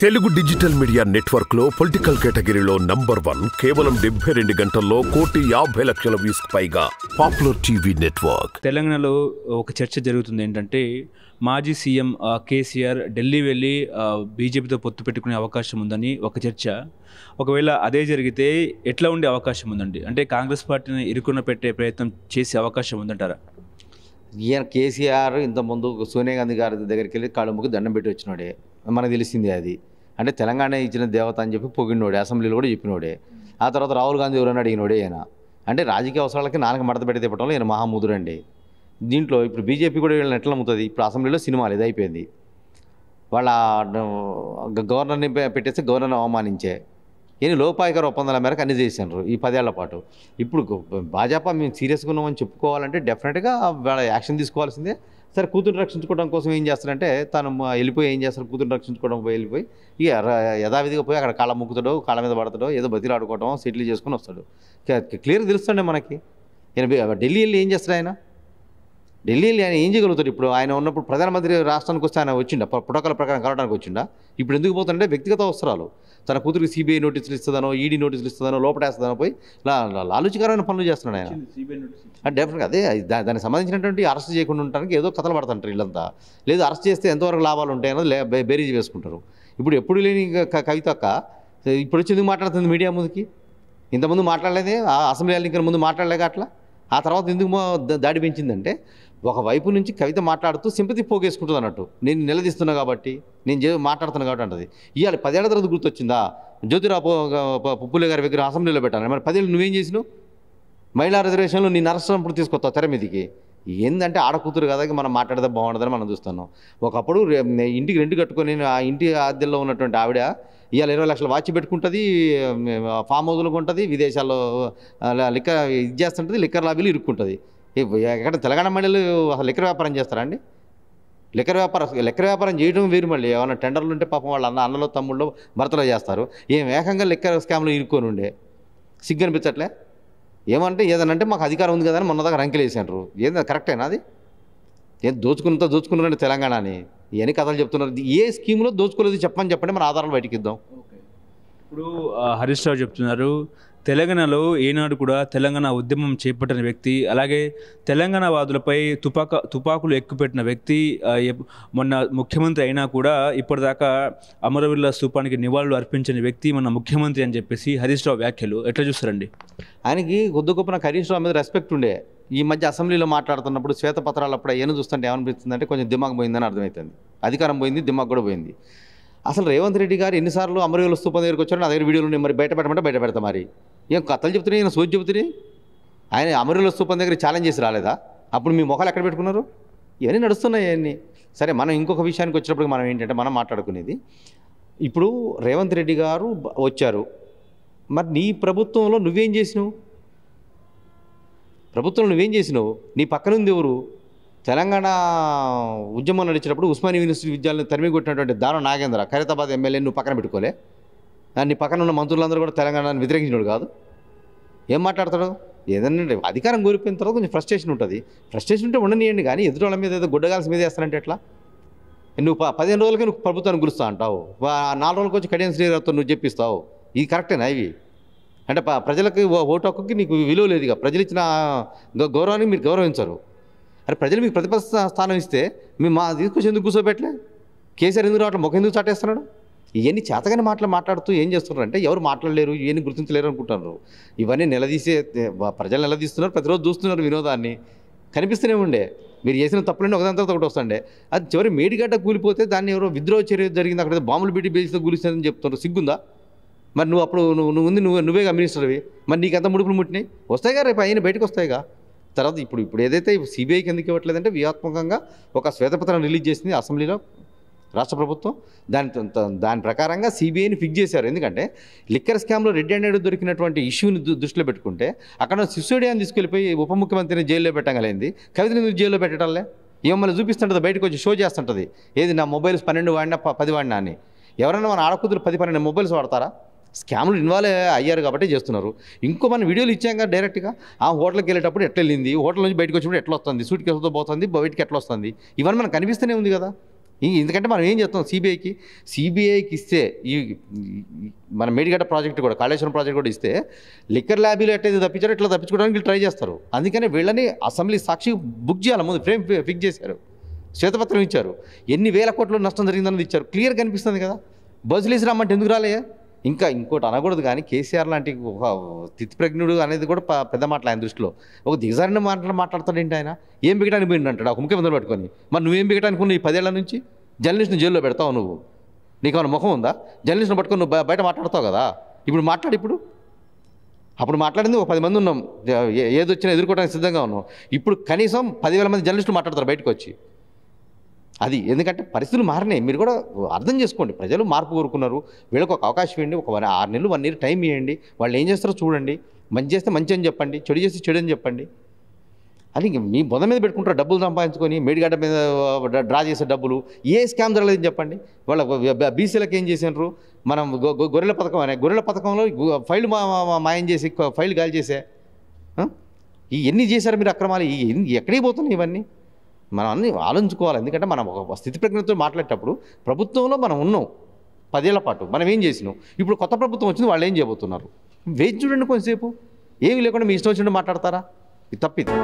Telugu digital media network లో political కేటగిరీలో number 1 కేవలం 72 గంటల్లో 1,50,00,000 వ్యూస్ పైగా పాపులర్ టీవీ నెట్వర్క్. తెలంగాణలో ఒక చర్చ జరుగుతుంది ఏంటంటే మాజీ సీఎం కేసీఆర్ ఢిల్లీ వెళ్ళి బీజేపీతో పొత్తు పెట్టుకునే అవకాశం ఉందని ఒక చర్చ. ఒకవేళ అదే జరిగితే ఎట్లా ఉండే అవకాశం ఉందండి? అంటే కాంగ్రెస్ పార్టీని ఇరుకున పెట్టే ప్రయత్నం చేసే అవకాశం ఉందంటారా? ఈయన కేసీఆర్ ఇంతకుముందు సోనియా గాంధీ గారి దగ్గరికి వెళ్ళి కాళ్ళముకి దండం పెట్టి వచ్చినోడే, మనకు తెలిసింది అది. అంటే తెలంగాణ ఇచ్చిన దేవత అని చెప్పి పొగినోడే, అసెంబ్లీలో కూడా చెప్పినోడే. ఆ తర్వాత రాహుల్ గాంధీ ఎవరైనా అడిగినోడే ఈయన. అంటే రాజకీయ అవసరాలకి నాలుగు మడత పెట్టి తిప్పడంలో ఈయన మహాముదుడు అండి. దీంట్లో ఇప్పుడు బీజేపీ కూడా వీళ్ళని ఎట్లా అమ్ముతుంది? ఇప్పుడు అసెంబ్లీలో సినిమాలు ఇది అయిపోయింది. వాళ్ళ గవర్నర్ని పెట్టేస్తే గవర్నర్ని అవమానించే ఈయన లోపాయికార ఒప్పందాల మేరకు అన్ని చేశారు ఈ 10 ఏళ్ల పాటు. ఇప్పుడు భాజపా మేము సీరియస్గా ఉన్నామని చెప్పుకోవాలంటే డెఫినెట్గా వాళ్ళ యాక్షన్ తీసుకోవాల్సిందే. సరే, కూతురు రక్షించుకోవడం కోసం ఏం చేస్తారంటే తను వెళ్ళిపోయి ఏం చేస్తారు, కూతురు రక్షించుకోవడం వెళ్ళిపోయి ఇక యథావిధిగా పోయి అక్కడ కాళ్ళ ముక్కుతాడో కాళ్ళ మీద పడతాడో ఏదో బతిలాడుకోవడం సెటిల్ చేసుకుని వస్తాడు. క్లియర్ తెలుస్తుండే మనకి. ఈయన ఢిల్లీ వెళ్ళి ఏం చేస్తాడు? ఢిల్లీ వెళ్ళి ఆయన ఏం చేయగలుగుతాడు? ఇప్పుడు ఆయన ఉన్నప్పుడు ప్రధానమంత్రి రాష్ట్రానికి వస్తే ఆయన వచ్చిండా? ప్రోటోకాల్ ప్రకారం కలవడానికి వచ్చిండా? ఇప్పుడు ఎందుకు పోతుందంటే వ్యక్తిగత అవసరాలు. తన కూతురికి సిబిఐ నోటీసులు ఇస్తుందనో, ఈడీ నోటీసులు ఇస్తుందనో, లోపటేస్తుందనో పోయి లాలుచికరమైన పనులు చేస్తున్నాడు ఆయన. డెఫినెట్గా అదే దానికి సంబంధించినటువంటి అరెస్ట్ చేయకుండా ఉండడానికి ఏదో కథలు పడుతుంటారు వీళ్ళంతా. లేదు అరెస్ట్ చేస్తే ఎంతవరకు లాభాలు ఉంటాయి అన్నది బేరీజ్ వేసుకుంటారు. ఇప్పుడు ఎప్పుడు లేని కవిత అక్క ఇప్పుడు వచ్చి ఎందుకు మాట్లాడుతుంది మీడియా ముందుకి? ఇంతకుముందు మాట్లాడలేదే, అసెంబ్లీ ఎన్నికల ముందు మాట్లాడలేక అట్లా. ఆ తర్వాత ఎందుకు దాడి పెంచిందంటే ఒకవైపు నుంచి కవిత మాట్లాడుతూ సింపతి పోగేసుకుంటుంది అన్నట్టు. నేను నిలదీస్తున్నా కాబట్టి, నేను మాట్లాడుతున్నా కాబట్టి అంటది. ఇవాళ 10 ఏళ్ల తర్వాత గుర్తొచ్చిందా జ్యోతిరావు పుప్పులే గారి దగ్గర అసెంబ్లీలో పెట్టాను. మరి 10 ఏళ్ళు నువ్వేం చేసినావు? మహిళా రిజర్వేషన్లో నేను అరెస్ట్నప్పుడు తీసుకొస్తావు తెర మీదికి. ఏంటంటే ఆడకూతురు కదా మనం మాట్లాడితే బాగుంటుందని మనం చూస్తున్నాం. ఒకప్పుడు ఇంటికి రెంట్ కట్టుకొని ఆ ఇంటి అద్దెల్లో ఉన్నటువంటి ఆవిడ ఇవాళ 20 లక్షల వాచ్ పెట్టుకుంటుంది, ఫామ్ హౌస్లకు ఉంటుంది, విదేశాల్లో లిక్కర్ ఇది చేస్తుంటుంది, లిక్కర్ లాబీలు ఇరుక్కుంటుంది. ఎక్కడ తెలంగాణ మహిళలు అసలు లిక్కర్ వ్యాపారం చేస్తారా అండి? లిక్కర్ వ్యాపారం చేయడం వేరు. మళ్ళీ ఏమైనా టెండర్లు ఉంటే పాపం వాళ్ళ అన్నలో తమ్ముళ్ళు భర్తలో చేస్తారు. ఏం ఏకంగా లిక్కర్ స్కామ్లో ఇరుక్కొని ఉండే సిగ్గు అనిపించట్లే? ఏమంటే ఏదనంటే మాకు అధికారం ఉంది కదా అని మొన్న దాకా రంకెలు వేసారు. ఏంది కరెక్టేనా అది? ఏం దోచుకున్నారండి తెలంగాణని? ఇవన్నీ కథలు చెప్తున్నారు. ఏ స్కీమ్లో దోచుకోలేదు చెప్పండి, మన ఆధారాలు బయటికి ఇద్దాం. ఇప్పుడు హరీష్ రావు చెప్తున్నారు తెలంగాణలో ఏనాడు కూడా తెలంగాణ ఉద్యమం చేపట్టిన వ్యక్తి, అలాగే తెలంగాణ వాదులపై తుపాకులు ఎక్కుపెట్టిన వ్యక్తి, మొన్న ముఖ్యమంత్రి అయినా కూడా ఇప్పటిదాకా అమరవీరుల స్థూపానికి నివాళులు అర్పించిన వ్యక్తి మన ముఖ్యమంత్రి అని చెప్పేసి హరీష్ రావు వ్యాఖ్యలు ఎట్లా చూస్తారండి? ఆయనకి కొద్ది గొప్ప నాకు హరీష్ రావు మీద రెస్పెక్ట్ ఉండే. ఈ మధ్య అసెంబ్లీలో మాట్లాడుతున్నప్పుడు శ్వేతపత్రాలు అప్పుడు ఏను చూస్తుంటే ఏమనిపిస్తుంది అంటే కొంచెం దిమాగ్ పోయిందని అర్థమవుతుంది. అధికారం పోయింది, దిమాగ్ కూడా పోయింది. అసలు రేవంత్ రెడ్డి గారు ఎన్నిసార్లు అమరవీరుల స్థూపం దగ్గరికి వచ్చారో నా దగ్గర వీడియోలు ఉన్నాయి. మరి బయట పెట్టమంటే బయట పెడతా. మరి ఏం కథలు చెప్తున్నాయి, ఈయన సోచి చెబుతున్నాయి. ఆయన అమరవీరుల స్థూపం దగ్గర ఛాలెంజ్ చేసి రాలేదా? అప్పుడు మీ మొఖాలు ఎక్కడ పెట్టుకున్నారు? ఇవన్నీ నడుస్తున్నాయి ఇవన్నీ. సరే, మనం ఇంకొక విషయానికి వచ్చినప్పుడు మనం ఏంటంటే మనం మాట్లాడుకునేది ఇప్పుడు రేవంత్ రెడ్డి గారు వచ్చారు. మరి నీ ప్రభుత్వంలో నువ్వేం చేసినావు? నీ పక్కనుంది ఎవరు? తెలంగాణ ఉద్యమం నడిచినప్పుడు ఉస్మానియా యూనివర్సిటీ విద్యాలయం తరిమి కొట్టినటువంటి దానం నాగేంద్ర ఖైరతాబాద్ ఎమ్మెల్యే నువ్వు పక్కన పెట్టుకోలే? నీ పక్కన ఉన్న మంత్రులందరూ కూడా తెలంగాణను వ్యతిరేకించినోడు కాదు. ఏం మాట్లాడతాడు? ఏదన్నా అధికారం కోల్పోయిన తర్వాత కొంచెం ఫ్రస్ట్రేషన్ ఉంటుంది. ఫ్రస్ట్రేషన్ ఉంటే ఉండనియండి, కానీ ఎదుటి వాళ్ళ మీద ఏదో గుడ్డగాల్సి మీద వేస్తానంటే ఎట్లా? నువ్వు 15 రోజులకి నువ్వు ప్రభుత్వాన్ని గురుస్తా అంటావు, 4 రోజులకు వచ్చి కడియం శ్రీరావుతో నువ్వు చెప్పిస్తావు. ఇది కరెక్టేనా? ఇవి అంటే ప్రజలకు ఓటు హక్కుకి నీకు విలువ లేదు. ఇక ప్రజలు ఇచ్చిన గౌరవాన్ని మీరు గౌరవించరు. అరే, ప్రజలు మీకు ప్రతిపక్ష స్థానం ఇస్తే మేము తీసుకొచ్చి ఎందుకు కూర్చోబెట్టలే? కేసీఆర్ ఎందుకు రావట్లే? ముఖం ఎందుకు చాటేస్తున్నాడు? ఇవన్నీ చేతగానే మాట్లాడుతూ ఏం చేస్తున్నారు అంటే ఎవరు మాట్లాడలేరు, ఇవన్నీ గుర్తించలేరు అనుకుంటున్నారు. ఇవన్నీ నిలదీసే ప్రజలు నిలదీస్తున్నారు, ప్రతిరోజు చూస్తున్నారు వినోదాన్ని. కనిపిస్తూనే ఉండే మీరు చేసిన తప్పులన్నీ ఒకదాని తర్వాత ఒకటి వస్తుండే. అది చివరి మేడిగడ్డ కూలిపోతే దాన్ని ఎవరో విద్రోహ చర్య జరిగింది, అక్కడ బాంబులు పెట్టి బేసితో కూలిస్తుందని చెప్తున్నారు. సిగ్గుందా? మరి నువ్వు అప్పుడు నువ్వేగా మినిస్టర్వి, మరి నీకు ఎంత ముడుపులు ముట్టినాయి? వస్తాయిగా రేపు అయినా బయటకు వస్తాయిగా. తర్వాత ఇప్పుడు ఏదైతే సిబిఐకి ఎందుకు ఇవ్వట్లేదంటే వ్యూహాత్మకంగా ఒక శ్వేతపత్రం రిలీజ్ చేసింది అసెంబ్లీలో రాష్ట్ర ప్రభుత్వం. దాని ప్రకారంగా సిబిఐని ఫిక్స్ చేశారు. ఎందుకంటే లిక్కర్ స్కామ్లో రెడ్ హ్యాండెడ్ దొరికినటువంటి ఇష్యూని దృష్టిలో పెట్టుకుంటే అక్కడ సిసోడియాని తీసుకెళ్ళిపోయి ఉప ముఖ్యమంత్రిని జైల్లో పెట్టగలిగింది, కవితని జైల్లో పెట్టడంలే. ఏమన్నా చూపిస్తుంటుంది, బయటకు వచ్చి షో చేస్తుంటుంది. ఏది నా మొబైల్స్ 12 వాడినా 10 వాడినా అని. ఎవరైనా మన ఆడకూతురు 10-12 మొబైల్స్ వాడతారా? స్కామ్లు ఇన్వాల్వ్ అయ్యారు కాబట్టి చేస్తున్నారు. ఇంకో మన వీడియోలు ఇచ్చాక డైరెక్ట్గా ఆ హోటల్కి వెళ్ళేటప్పుడు ఎట్లా వెళ్ళింది, హోటల్ నుంచి బయటకు వచ్చినప్పుడు ఎట్లా వస్తుంది, సూట్ కేసుతో పోతుంది, బయటికి ఎట్లా వస్తుంది, ఇవన్నీ మనకు కనిపిస్తూనే ఉంది కదా. ఎందుకంటే మనం ఏం చేస్తాం సిబిఐకి ఇస్తే మన మేడిగడ్డ ప్రాజెక్ట్ కూడా కాళేశ్వరం ప్రాజెక్ట్ కూడా ఇస్తే లిక్కర్ ల్యాబీలో ఎట్టయితే తప్పించారో ఇట్లా తప్పించుకోవడానికి వీళ్ళు ట్రై చేస్తారు. అందుకనే వీళ్ళని అసెంబ్లీ సాక్షి బుక్ చేయాలి, ముందు ఫ్రేమ్ ఫిక్స్ చేశారు, శ్వేతపత్రం ఇచ్చారు, ఎన్ని వేల కోట్ల నష్టం జరిగిందన్నది ఇచ్చారు, క్లియర్ కనిపిస్తుంది కదా. బస్సులు వేసి రమ్మంటే ఎందుకు రాలే? ఇంకోటి అనకూడదు కానీ కేసీఆర్ లాంటి ఒక స్థితిప్రజ్ఞుడు అనేది కూడా పెద్ద మాటలు ఆయన దృష్టిలో. ఒక దిగజారిన మాట్లాడతాడు ఏంటి ఆయన? ఏం బిగడానికి పోయింది అంటాడు ఒక ముఖ్యమంత్రి పట్టుకొని. మరి నువ్వేం బిగడానికి ఉన్న ఈ 10 ఏళ్ల నుంచి జర్నలిస్ట్ని జైల్లో పెడతావు నువ్వు? నీకేమైనా ముఖం ఉందా? జర్నలిస్ట్ని పట్టుకొని నువ్వు బయట మాట్లాడతావు కదా. ఇప్పుడు అప్పుడు మాట్లాడింది ఒక 10 మంది ఉన్నాం, ఏది వచ్చినా ఎదుర్కోవడానికి సిద్ధంగా ఉన్నాం. ఇప్పుడు కనీసం 10,000 మంది జర్నలిస్టులు మాట్లాడతారు బయటకు వచ్చి. అది ఎందుకంటే పరిస్థితులు మారినాయి. మీరు కూడా అర్థం చేసుకోండి. ప్రజలు మార్పు కోరుకున్నారు, వీళ్ళకి ఒక అవకాశం ఇవ్వండి, ఒక 6 నెలలు 1 ఇయర్ టైం ఇవ్వండి. వాళ్ళు ఏం చేస్తారో చూడండి. మంచి చేస్తే మంచి అని చెప్పండి, చెడు చేస్తే చెడు అని చెప్పండి. అది మీ బొద మీద పెట్టుకుంటారు, డబ్బులు సంపాదించుకొని మేడిగడ్డ మీద డ్రా చేసే డబ్బులు. ఏ స్కామ్ జరగలేదని చెప్పండి. వాళ్ళ బీసీలకు ఏం చేసినారు? మనం గొర్రెల పథకం అనే గొర్రెల పథకంలో ఫైల్ మాయం చేసి ఫైల్ గాలి చేసే ఎన్ని చేశారు మీరు అక్రమాలు? ఎక్కడికి పోతున్నాయి ఇవన్నీ? మనం అన్నీ ఆలోచించుకోవాలి. ఎందుకంటే మనం ఒక స్థితి ప్రజ్ఞతో మాట్లాడేటప్పుడు ప్రభుత్వంలో మనం ఉన్నాం 10 ఏళ్ల పాటు, మనం ఏం చేసినాం. ఇప్పుడు కొత్త ప్రభుత్వం వచ్చింది, వాళ్ళు ఏం చేయబోతున్నారు? వేచి చూడండి కొంచెంసేపు. ఏమీ లేకుండా మీ ఇష్టం వచ్చినట్టు మాట్లాడతారా? ఇది తప్పిది.